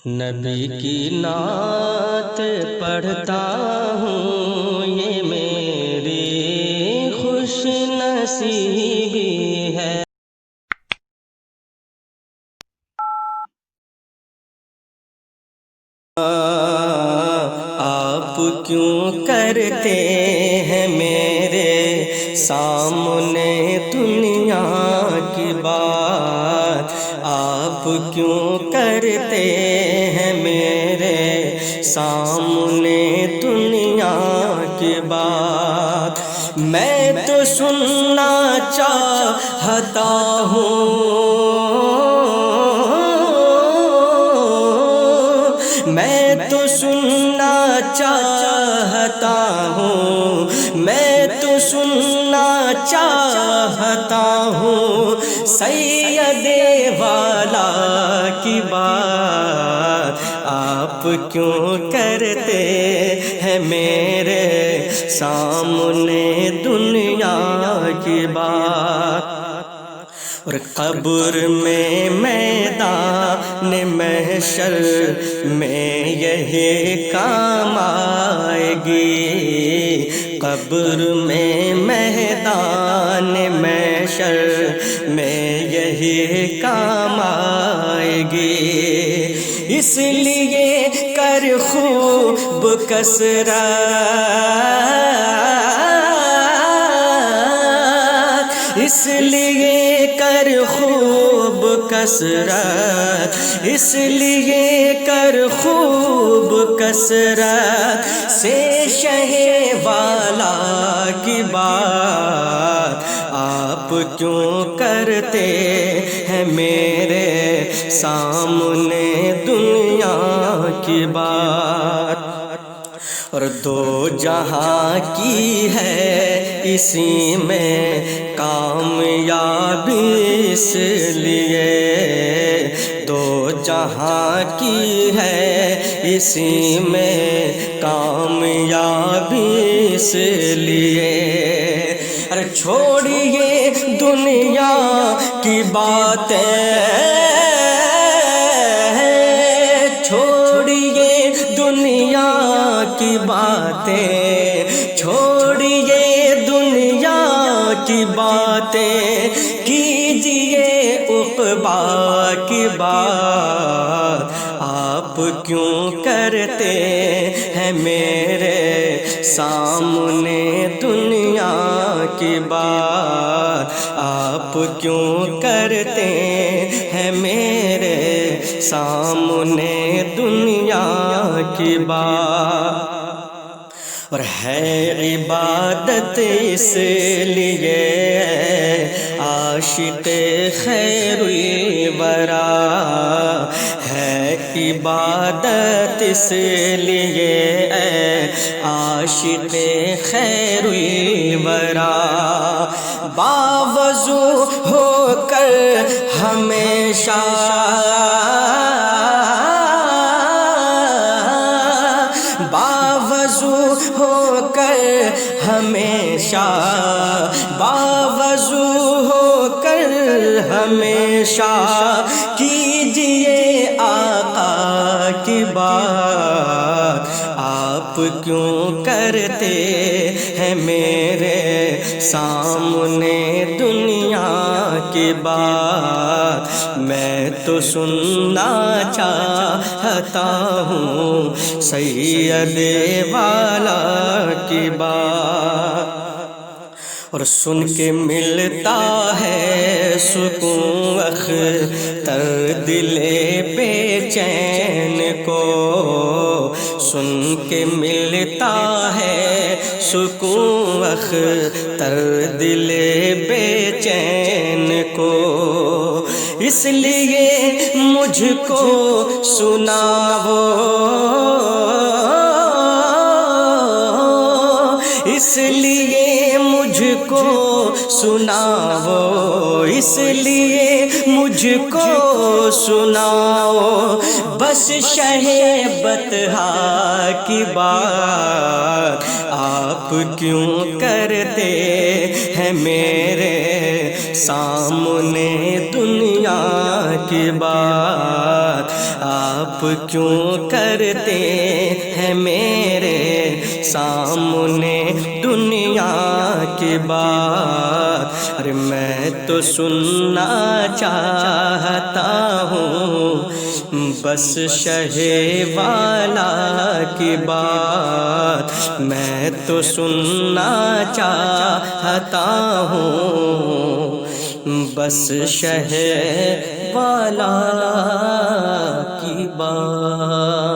نبی کی نعت پڑھتا ہوں، یہ میری خوش نصیبی ہے۔ آپ کیوں کرتے ہیں میرے سامنے دنیا کی بات؟ آپ کیوں کرتے ہیں میرے سامنے دنیا کی بات؟ میں تو سننا چاہتا ہوں، میں تو سننا چاہتا ہوں، میں تو سننا چاہتا ہوں سید والا کی بات۔ آپ کیوں کرتے ہیں میرے سامنے دنیا کی بات؟ اور قبر میں میدان محشر میں یہی کام آئے گی، قبر میں میدان محشر میں یہی کام آئے گی۔ اس لیے کر خوب کثرت، اس لیے کر خوب کثرت، اس لیے کر خوب کثرت سے شہ والا کی بات۔ آپ کیوں کرتے ہیں میرے سامنے دنیا کی بات؟ اور دو جہاں کی ہے اسی میں کامیابی، اس لیے دو جہاں کی ہے اسی میں کامیابی، اس لیے ارے چھوڑیے دنیا کی باتیں، چھوڑیے دنیا کی باتیں، چھوڑیے دنیا کی باتیں، کیجئے عقبیٰ کی بات۔ آپ کیوں کرتے ہیں میرے سامنے دنیا کی بات؟ آپ کیوں کرتے ہیں میرے سامنے دنیا کی بات؟ اور ہے عبادت اس لیے عاشق خیر الورا، ہے عبادت اس لیے عاشق خیر الورا، باوضو ہو کر ہمیشہ، باوضو ہو کر ہمیشہ، باوضو ہو کر ہمیشہ کیجئے آقا کی بات۔ آپ کیوں کرتے ہیں میرے سامنے دنیا کی بات؟ میں تو سننا چاہتا ہوں سید والا کی بات۔ اور سن کے ملتا ہے سکون اختر دل بے چین کو، سن کے ملتا ہے سکون اختر دل بے چین کو، اس لیے مجھ کو سناؤ، اس لیے مجھ کو سناؤ، اس لیے مجھ کو سناؤ بس شہ بطحا کی بات، آپ کیوں کرتے ہیں میرے سامنے دنیا کی بات، آپ کیوں کرتے ہیں میرے سامنے دنیا کی بات۔ ارے میں تو سننا چاہتا ہوں بس شہ والا کی بات، میں تو سننا چاہتا ہوں بس شہ والا کی بات۔